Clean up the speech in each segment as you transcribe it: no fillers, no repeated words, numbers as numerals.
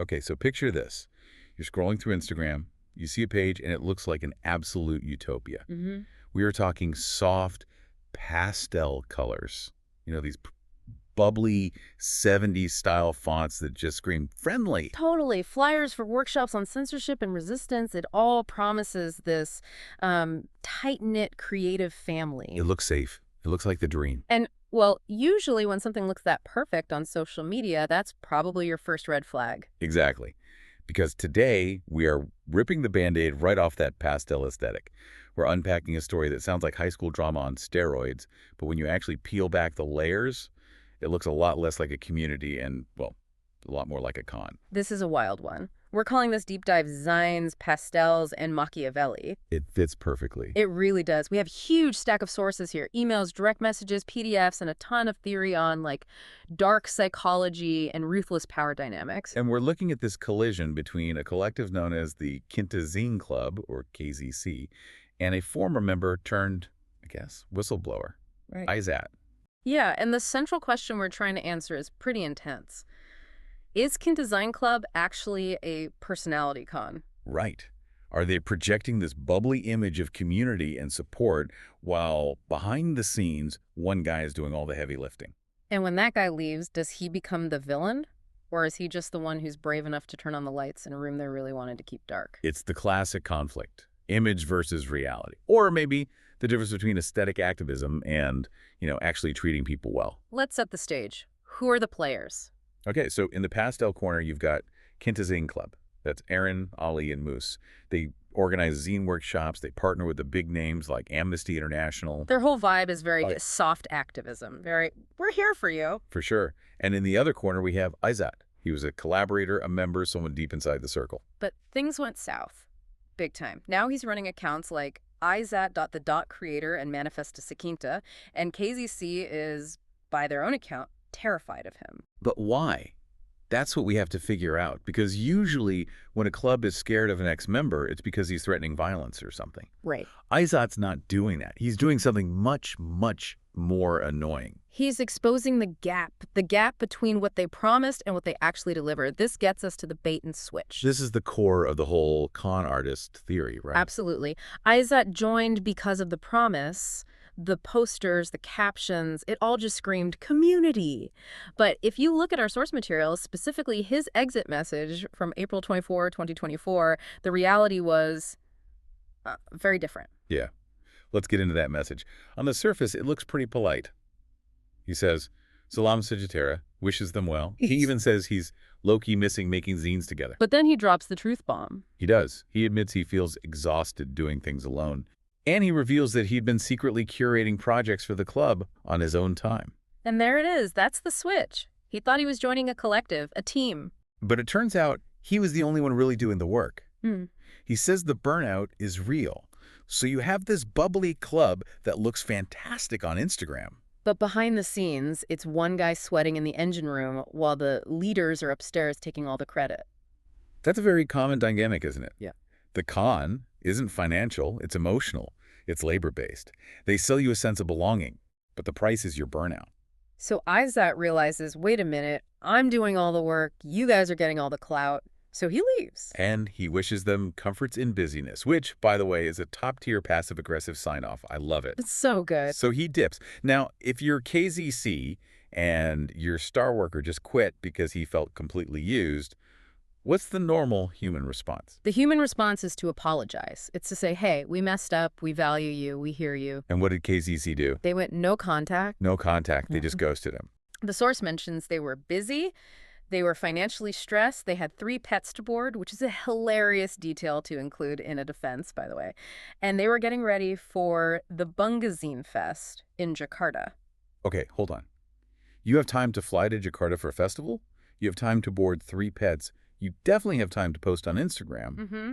Okay, so picture this. You're scrolling through Instagram, you see a page, and it looks like an absolute utopia. Mm-hmm. We are talking soft pastel colors. These bubbly 70s style fonts that just scream friendly. Totally. Flyers for workshops on censorship and resistance. It all promises this tight-knit creative It family. looks safe. It looks like the dream. And, well, usually when something looks that perfect on social media, that's probably your first red flag. Exactly. Because today we are ripping the Band-Aid right off that pastel aesthetic. We're unpacking a story that sounds like high school drama on steroids, but when you actually peel back the layers, it looks a lot less like a community and, well, a lot more like a con. This is a wild one. We're calling this deep dive Zines, Pastels, and Machiavelli. It fits perfectly. It really does. We have a huge stack of sources here. Emails, direct messages, PDFs, and a ton of theory on, like, dark psychology and ruthless power dynamics. And we're looking at this collision between a collective known as the Kinta Zine Club, or KZC, and a former member turned, I guess, whistleblower. Right. Izat. Yeah, and the central question we're trying to answer is pretty intense. Is Kinta Zine Club actually a personality con? Right. Are they projecting this bubbly image of community and support while behind the scenes, one guy is doing all the heavy lifting? And when that guy leaves, does he become the villain? Or is he just the one who's brave enough to turn on the lights in a room they really wanted to keep dark? It's the classic conflict, image versus reality. Or maybe the difference between aesthetic activism and, actually treating people well. Let's set the stage. Who are the players? Okay, so in the pastel corner, you've got Kinta Zine Club. That's Aaron, Ali, and Moose. They organize zine workshops. They partner with the big names like Amnesty International. Their whole vibe is very soft activism. Very, we're here for you. For sure. And in the other corner, we have Izat. He was a collaborator, a member, someone deep inside the circle. But things went south. Big time. Now he's running accounts like Izat.the.creator and Manifest to Sakinta, and KZC is, by their own account, terrified of him. But why? That's what we have to figure out, because usually when a club is scared of an ex-member, it's because he's threatening violence or something. Right. Izat's not doing that. He's doing something much, much more annoying. He's exposing the gap between what they promised and what they actually delivered. This gets us to the bait and switch. This is the core of the whole con artist theory, right? Absolutely. Izat joined because of the promise. The posters, the captions, it all just screamed community. But if you look at our source materials, specifically his exit message from April 24, 2024, the reality was very different. Yeah. Let's get into that message. On the surface, it looks pretty polite. He says, Salam Sagittara, wishes them well. He even says he's low-key missing making zines together. But then he drops the truth bomb. He does. He admits he feels exhausted doing things alone. And he reveals that he'd been secretly curating projects for the club on his own time. And there it is. That's the switch. He thought he was joining a collective, a team. But it turns out he was the only one really doing the work. Hmm. He says the burnout is real. So you have this bubbly club that looks fantastic on Instagram. But behind the scenes, it's one guy sweating in the engine room while the leaders are upstairs taking all the credit. That's a very common dynamic, isn't it? Yeah. The con isn't financial, it's emotional, it's labor-based. They sell you a sense of belonging, but the price is your burnout. So Izat realizes, wait a minute, I'm doing all the work, you guys are getting all the clout, so he leaves. And he wishes them comforts in busyness, which, by the way, is a top-tier passive-aggressive sign-off. I love it. It's so good. So he dips. Now, if you're KZC and your star worker just quit because he felt completely used, what's the normal human response? The human response is to apologize. It's to say, hey, we messed up, we value you, we hear you. And what did KZC do? They went no contact. No contact. They just ghosted him. The source mentions they were busy, they were financially stressed, they had 3 pets to board, which is a hilarious detail to include in a defense, by the way. And they were getting ready for the Bungazine Fest in Jakarta. Okay, hold on. You have time to fly to Jakarta for a festival? You have time to board 3 pets. You definitely have time to post on Instagram. Mm-hmm.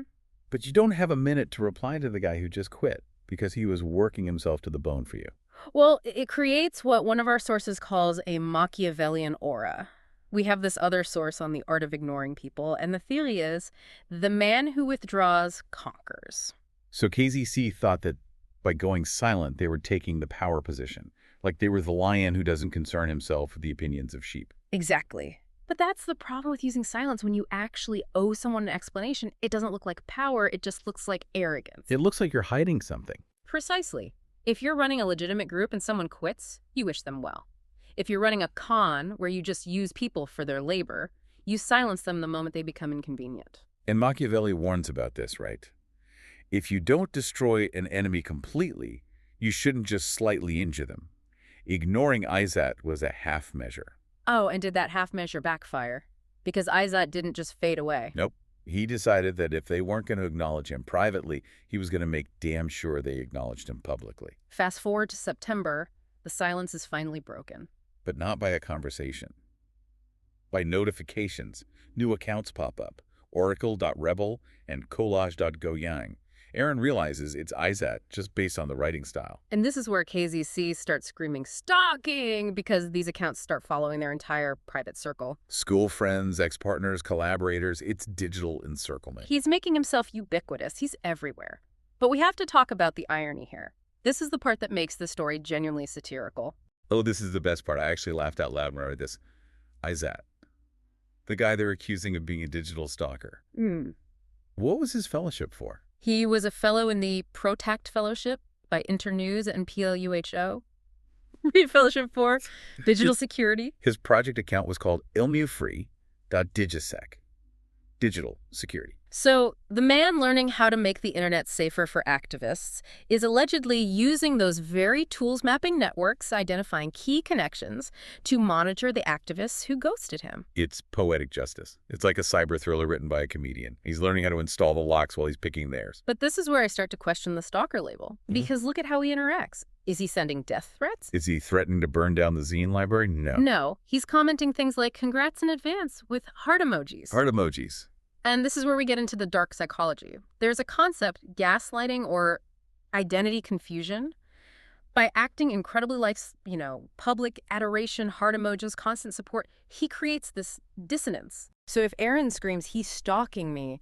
But you don't have a minute to reply to the guy who just quit because he was working himself to the bone for you. Well, it creates what one of our sources calls a Machiavellian aura. We have this other source on the art of ignoring people, and the theory is the man who withdraws conquers. So KZC thought that by going silent, they were taking the power position, like they were the lion who doesn't concern himself with the opinions of sheep. Exactly. But that's the problem with using silence. When you actually owe someone an explanation, it doesn't look like power, it just looks like arrogance. It looks like you're hiding something. Precisely. If you're running a legitimate group and someone quits, you wish them well. If you're running a con where you just use people for their labor, you silence them the moment they become inconvenient. And Machiavelli warns about this, right? If you don't destroy an enemy completely, you shouldn't just slightly injure them. Ignoring Izat was a half measure. Oh, and did that half measure backfire? Because Izat didn't just fade away. Nope. He decided that if they weren't going to acknowledge him privately, he was going to make damn sure they acknowledged him publicly. Fast forward to September, the silence is finally broken. But not by a conversation. By notifications, new accounts pop up. Oracle.rebel and collage.goyang. Aaron realizes it's Izat just based on the writing style. And this is where KZC starts screaming stalking because these accounts start following their entire private circle. School friends, ex-partners, collaborators, it's digital encirclement. He's making himself ubiquitous. He's everywhere. But we have to talk about the irony here. This is the part that makes the story genuinely satirical. Oh, this is the best part. I actually laughed out loud when I read this. Izat, the guy they're accusing of being a digital stalker. What was his fellowship for? He was a fellow in the ProTact Fellowship by Internews and PLUHO. Read Fellowship for Digital Security. His project account was called ilmufree.digisec. Digital security. So the man learning how to make the internet safer for activists is allegedly using those very tools mapping networks, identifying key connections to monitor the activists who ghosted him. It's poetic justice. It's like a cyber thriller written by a comedian. He's learning how to install the locks while he's picking theirs. But this is where I start to question the stalker label. Because look at how he interacts. Is he sending death threats? Is he threatening to burn down the zine library? No. No. He's commenting things like, congrats in advance, with heart emojis. Heart emojis. And this is where we get into the dark psychology. There's a concept, gaslighting or identity confusion. By acting incredibly like, public adoration, heart emojis, constant support, he creates this dissonance. So if Aaron screams, he's stalking me,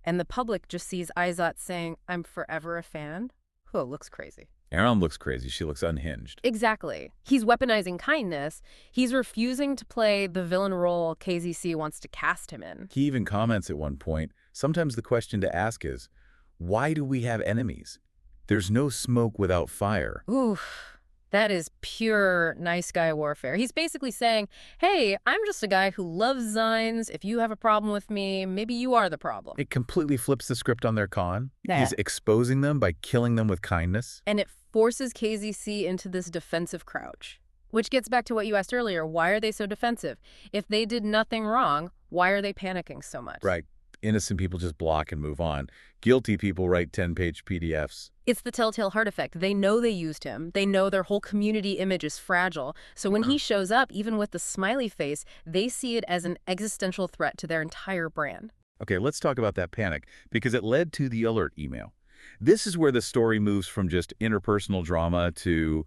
and the public just sees Izat saying, I'm forever a fan, it looks crazy. Aaron looks crazy. She looks unhinged. Exactly. He's weaponizing kindness. He's refusing to play the villain role KZC wants to cast him in. He even comments at one point, sometimes the question to ask is, why do we have enemies? There's no smoke without fire. Oof. That is pure nice guy warfare. He's basically saying, hey, I'm just a guy who loves zines. If you have a problem with me, maybe you are the problem. It completely flips the script on their con. Yeah. He's exposing them by killing them with kindness. And it forces KZC into this defensive crouch. Which gets back to what you asked earlier. Why are they so defensive? If they did nothing wrong, why are they panicking so much? Right. Innocent people just block and move on. Guilty people write 10-page PDFs. It's the telltale heart effect. They know they used him. They know their whole community image is fragile. So when he shows up, even with the smiley face, they see it as an existential threat to their entire brand. Okay, let's talk about that panic, because it led to the alert email. This is where the story moves from just interpersonal drama to,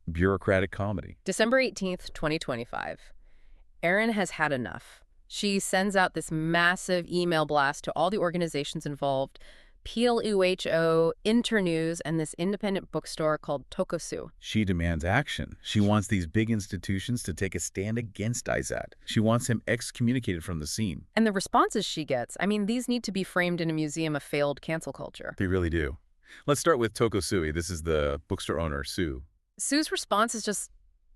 bureaucratic comedy. December 18th, 2025. Erin has had enough. She sends out this massive email blast to all the organizations involved, PLUHO, Internews, and this independent bookstore called Tokosue. She demands action. She wants these big institutions to take a stand against Izat. She wants him excommunicated from the scene. And the responses she gets, these need to be framed in a museum of failed cancel culture. They really do. Let's start with Tokosue. This is the bookstore owner, Sue. Sue's response is just,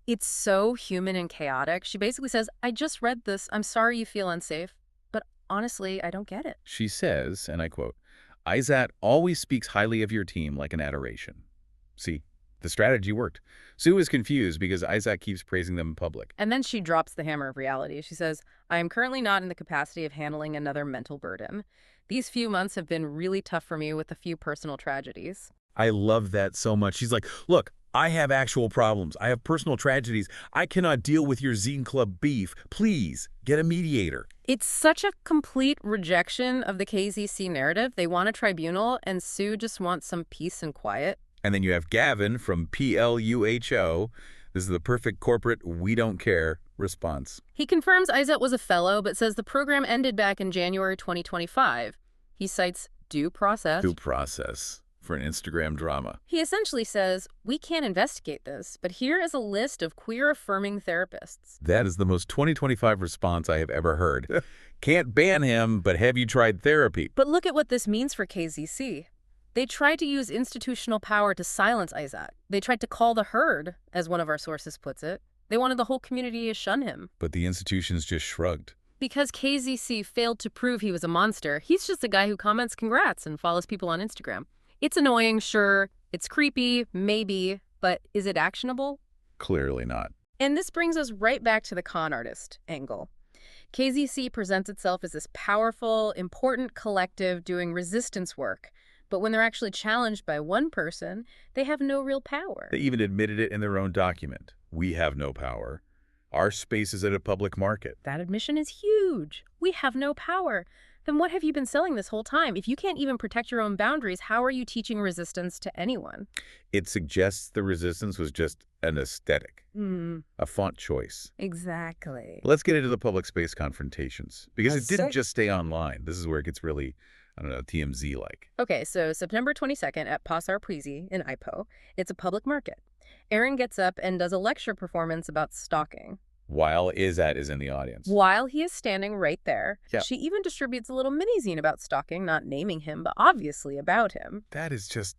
it's so human and chaotic. She basically says, I just read this. I'm sorry you feel unsafe, but honestly, I don't get it. She says, and I quote, Izat always speaks highly of your team like an adoration. See, the strategy worked. Sue is confused because Izat keeps praising them in public. And then she drops the hammer of reality. She says, I am currently not in the capacity of handling another mental burden. These few months have been really tough for me with a few personal tragedies. I love that so much. She's like, look, I have actual problems. I have personal tragedies. I cannot deal with your Zine Club beef. Please, get a mediator. It's such a complete rejection of the KZC narrative. They want a tribunal, and Sue just wants some peace and quiet. And then you have Gavin from PLUHO. This is the perfect corporate we don't care response. He confirms Izat was a fellow, but says the program ended back in January 2025. He cites due process. Due process. for an Instagram drama. He essentially says, we can't investigate this, but here is a list of queer-affirming therapists. That is the most 2025 response I have ever heard. Can't ban him, but have you tried therapy? But look at what this means for KZC. They tried to use institutional power to silence Aizat. They tried to call the herd, as one of our sources puts it. They wanted the whole community to shun him. But the institutions just shrugged. Because KZC failed to prove he was a monster, he's just a guy who comments congrats and follows people on Instagram. It's annoying, sure. It's creepy, maybe. But is it actionable? Clearly not. And this brings us right back to the con artist angle. KZC presents itself as this powerful, important collective doing resistance work. But when they're actually challenged by one person, they have no real power. They even admitted it in their own document. We have no power. Our space is at a public market. That admission is huge. We have no power. Then what have you been selling this whole time? If you can't even protect your own boundaries, how are you teaching resistance to anyone? It suggests the resistance was just an aesthetic, a font choice. Exactly. Let's get into the public space confrontations, because it didn't sick. just stay online. This is where it gets really, I don't know, TMZ-like. Okay, so September 22nd at Pasar Puisi in Ipoh, it's a public market. Aaron gets up and does a lecture performance about stalking. While Izat is in the audience. While he is standing right there, Yeah. she even distributes a little mini-zine about stalking, not naming him, but obviously about him. That is just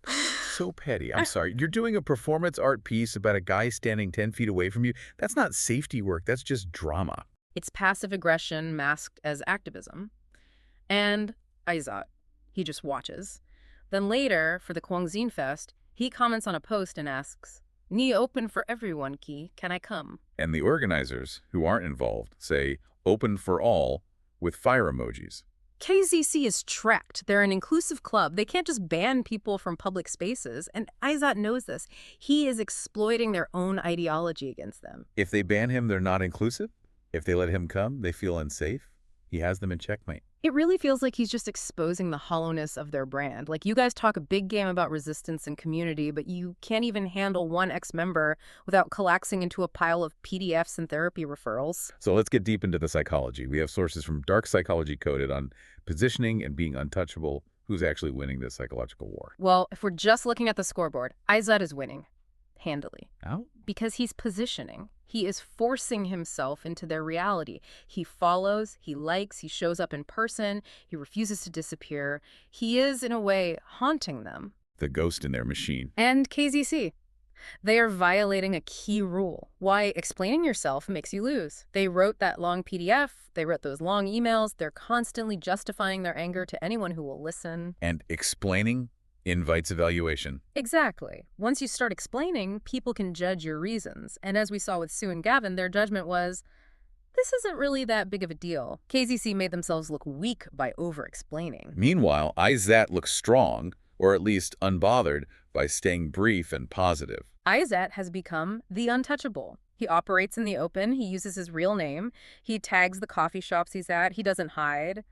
so petty. I'm sorry. You're doing a performance art piece about a guy standing 10 feet away from you. That's not safety work. That's just drama. It's passive aggression masked as activism. And Aizat, he just watches. Then later, for the Zine Fest, he comments on a post and asks, "Ni open for everyone, Ki. Can I come?" And the organizers, who aren't involved, say, open for all, with fire emojis. KZC is tracked. They're an inclusive club. They can't just ban people from public spaces. And Aizat knows this. He is exploiting their own ideology against them. If they ban him, they're not inclusive. If they let him come, they feel unsafe. He has them in checkmate. It really feels like he's just exposing the hollowness of their brand. Like, you guys talk a big game about resistance and community, but you can't even handle one ex-member without collapsing into a pile of PDFs and therapy referrals. So let's get deep into the psychology. We have sources from Dark Psychology Coded on positioning and being untouchable. Who's actually winning this psychological war? Well, if we're just looking at the scoreboard, Aizat is winning. Handily. How? Because he's positioning. He is forcing himself into their reality. He follows, he likes, he shows up in person, he refuses to disappear. He is, in a way, haunting them. The ghost in their machine. And KZC. They are violating a key rule. Why explaining yourself makes you lose. They wrote that long PDF, they wrote those long emails, they're constantly justifying their anger to anyone who will listen. And explaining invites evaluation. Exactly. Once you start explaining, people can judge your reasons. And as we saw with Sue and Gavin, their judgment was, this isn't really that big of a deal. KZC made themselves look weak by over-explaining. Meanwhile, Aizat looks strong, or at least unbothered, by staying brief and positive. Aizat has become the untouchable. He operates in the open. He uses his real name. He tags the coffee shops he's at. He doesn't hide.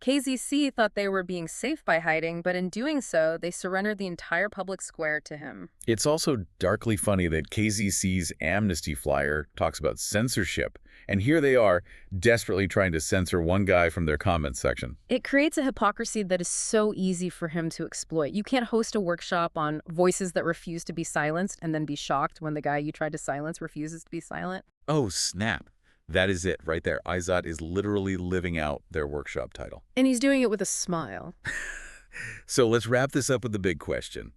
KZC thought they were being safe by hiding, but in doing so, they surrendered the entire public square to him. It's also darkly funny that KZC's amnesty flyer talks about censorship, and here they are, desperately trying to censor one guy from their comments section. It creates a hypocrisy that is so easy for him to exploit. You can't host a workshop on voices that refuse to be silenced and then be shocked when the guy you tried to silence refuses to be silent. Oh, snap. That is it right there. Aizat is literally living out their workshop title. And he's doing it with a smile. So let's wrap this up with the big question.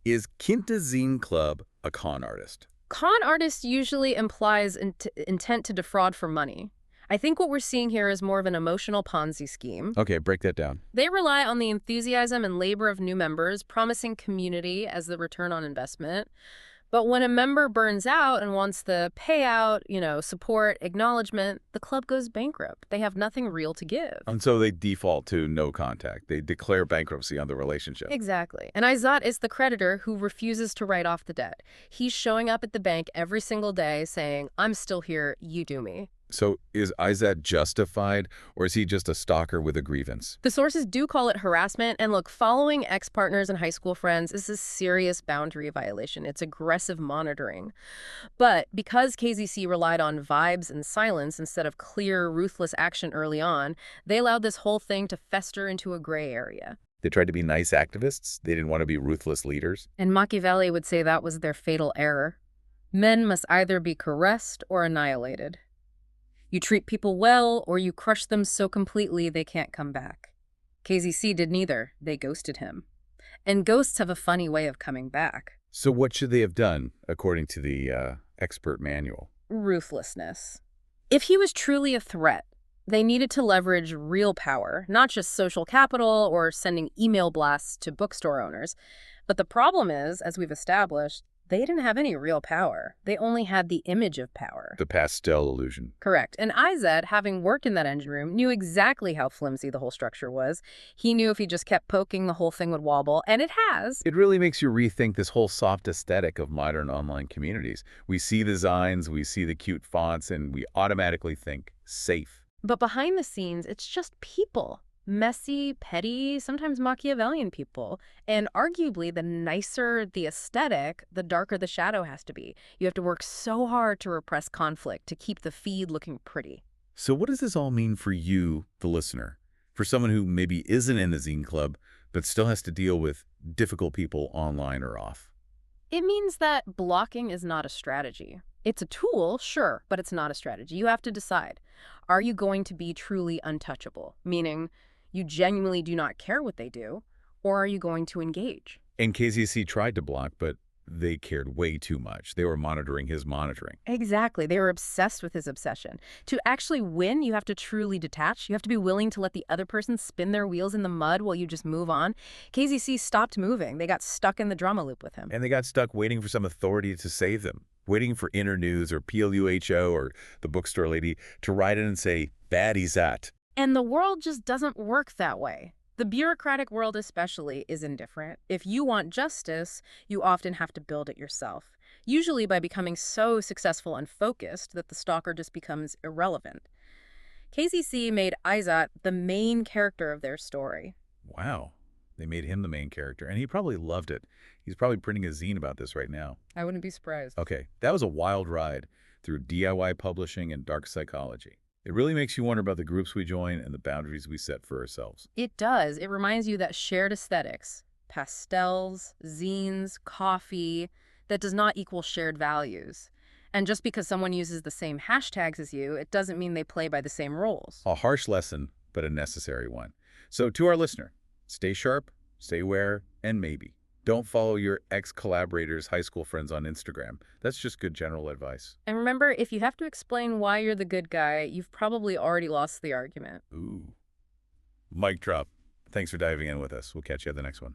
Is Kinta Zine Club a con artist? Con artist usually implies intent to defraud for money. I think what we're seeing here is more of an emotional Ponzi scheme. Okay, break that down. They rely on the enthusiasm and labor of new members, promising community as the return on investment. But when a member burns out and wants the payout, support, acknowledgement, the club goes bankrupt. They have nothing real to give. And so they default to no contact. They declare bankruptcy on the relationship. Exactly. And Aizat is the creditor who refuses to write off the debt. He's showing up at the bank every single day saying, I'm still here, you do me. So is Aizat justified, or is he just a stalker with a grievance? The sources do call it harassment, and look, following ex-partners and high school friends is a serious boundary violation. It's aggressive monitoring. But because KZC relied on vibes and silence instead of clear, ruthless action early on, they allowed this whole thing to fester into a gray area. They tried to be nice activists. They didn't want to be ruthless leaders. And Machiavelli would say that was their fatal error. Men must either be caressed or annihilated. You treat people well, or you crush them so completely they can't come back. KZC did neither. They ghosted him. And ghosts have a funny way of coming back. So what should they have done, according to the expert manual? Ruthlessness. If he was truly a threat, they needed to leverage real power, not just social capital or sending email blasts to bookstore owners. But the problem is, as we've established, they didn't have any real power. They only had the image of power. The pastel illusion. Correct. And IZ, having worked in that engine room, knew exactly how flimsy the whole structure was. He knew if he just kept poking, the whole thing would wobble, and it has. It really makes you rethink this whole soft aesthetic of modern online communities. We see the designs, we see the cute fonts, and we automatically think safe. But behind the scenes, it's just people. Messy, petty, sometimes Machiavellian people. And arguably, the nicer the aesthetic, the darker the shadow has to be. You have to work so hard to repress conflict, to keep the feed looking pretty. So what does this all mean for you, the listener? For someone who maybe isn't in the Zine Club, but still has to deal with difficult people online or off? It means that blocking is not a strategy. It's a tool, sure, but it's not a strategy. You have to decide. Are you going to be truly untouchable? Meaning, you genuinely do not care what they do, or are you going to engage? And KZC tried to block, but they cared way too much. They were monitoring his monitoring. Exactly. They were obsessed with his obsession. To actually win, you have to truly detach. You have to be willing to let the other person spin their wheels in the mud while you just move on. KZC stopped moving. They got stuck in the drama loop with him. And they got stuck waiting for some authority to save them, waiting for Internews or PLUHO or the bookstore lady to write in and say, bad he's at. And the world just doesn't work that way. The bureaucratic world especially is indifferent. If you want justice, you often have to build it yourself, usually by becoming so successful and focused that the stalker just becomes irrelevant. KZC made Izat the main character of their story. Wow. They made him the main character, and he probably loved it. He's probably printing a zine about this right now. I wouldn't be surprised. Okay, that was a wild ride through DIY publishing and dark psychology. It really makes you wonder about the groups we join and the boundaries we set for ourselves. It does. It reminds you that shared aesthetics, pastels, zines, coffee, that does not equal shared values. And just because someone uses the same hashtags as you, it doesn't mean they play by the same rules. A harsh lesson, but a necessary one. So to our listener, stay sharp, stay aware, and maybe don't follow your ex-collaborators' high school friends on Instagram. That's just good general advice. And remember, if you have to explain why you're the good guy, you've probably already lost the argument. Ooh. Mic drop. Thanks for diving in with us. We'll catch you at the next one.